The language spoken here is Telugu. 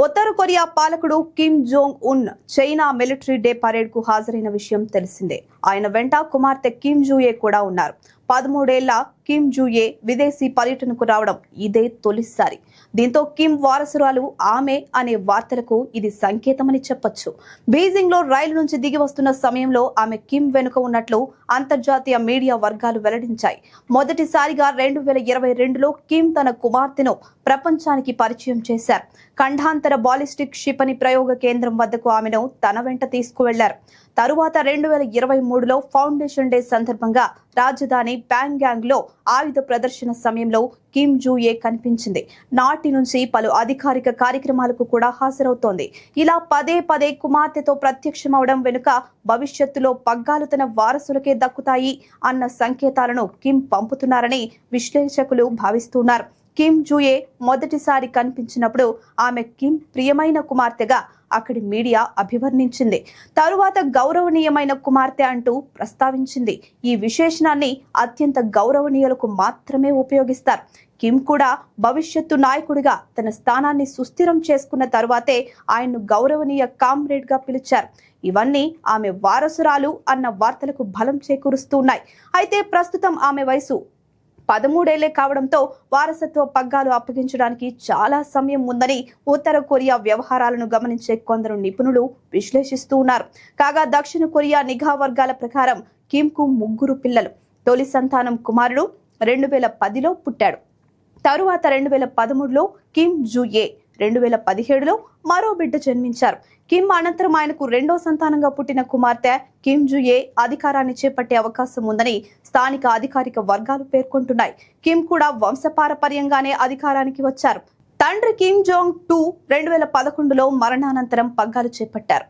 ఉత్తర కొరియా పాలకుడు Kim Jong Un China military day parade కు హాజరైన విషయం తెలిసిందే. ఆయన వెంట కుమార్తె కిమ్ జూయే కూడా ఉన్నారు. 13 ఏళ్ల కిమ్ జూయే విదేశీ పర్యటనకు రావడం ఇదే తొలిసారి. దీంతో కిమ్ వారసురాలు ఆమె అనే వార్తలకు ఇది సంకేతమని చెప్పొచ్చు. బీజింగ్ లో రైలు నుంచి దిగి వస్తున్న సమయంలో ఆమె కిమ్ వెనుక ఉన్నట్లు అంతర్జాతీయ మీడియా వర్గాలు వెల్లడించాయి. మొదటిసారిగా 2022లో కిమ్ తన కుమార్తెను ప్రపంచానికి పరిచయం చేశారు. ఖండాంతర బాలిస్టిక్ క్షిపణి ప్రయోగ కేంద్రం వద్దకు ఆమెను తన వెంట తీసుకువెళ్లారు. తరువాత 2023లో ఫౌండేషన్ డే సందర్భంగా రాజధాని ప్యాంగ్యాంగ్ లో ఆయుధ ప్రదర్శన సమయంలో కిమ్ జూయే కనిపించింది. నాటి నుంచి పలు అధికారిక కార్యక్రమాలకు కూడా హాజరవుతోంది. ఇలా పదే పదే కుమార్తెతో ప్రత్యక్షమవడం వెనుక భవిష్యత్తులో పగ్గాలు తన వారసులకే దక్కుతాయి అన్న సంకేతాలను కిమ్ పంపుతున్నారని విశ్లేషకులు భావిస్తున్నారు. కిమ్ జూయే మొదటిసారి కనిపించినప్పుడు ఆమె కిమ్ ప్రియమైన కుమార్తెగా అక్కడి మీడియా అభివర్ణించింది. తరువాత గౌరవనీయమైన కుమార్తె అంటూ ప్రస్తావించింది. ఈ విశేషణాన్ని అత్యంత గౌరవనీయులకు మాత్రమే ఉపయోగిస్తారు. కిమ్ కూడా భవిష్యత్తు నాయకుడిగా తన స్థానాన్ని సుస్థిరం చేసుకున్న తరువాతే ఆయన్ను గౌరవనీయ కామ్రేడ్ గా పిలిచారు. ఇవన్నీ ఆమె వారసురాలు అన్న వార్తలకు బలం చేకూరుస్తున్నాయి. అయితే ప్రస్తుతం ఆమె వయసు 13 ఏళ్లే కావడంతో వారసత్వ పగ్గాలు అప్పగించడానికి చాలా సమయం ఉందని ఉత్తర కొరియా వ్యవహారాలను గమనించే కొందరు నిపుణులు విశ్లేషిస్తూ ఉన్నారు. కాగా దక్షిణ కొరియా నిఘా వర్గాల ప్రకారం కిమ్ కు 3 పిల్లలు. తొలి సంతానం కుమారుడు 2010లో పుట్టాడు. తరువాత 2013లో కిమ్ జూయే, 2017లో మరో బిడ్డ జన్మించారు. కిమ్ అనంతరం ఆయనకు రెండో సంతానంగా పుట్టిన కుమార్తె కిమ్ జూయే అధికారాన్ని చేపట్టే అవకాశం ఉందని స్థానిక అధికారిక వర్గాలు పేర్కొంటున్నాయి. కిమ్ కూడా వంశపారపర్యంగానే అధికారానికి వచ్చారు. తండ్రి కిమ్ జోంగ్ 2 2011లో మరణానంతరం పగ్గాలు చేపట్టారు.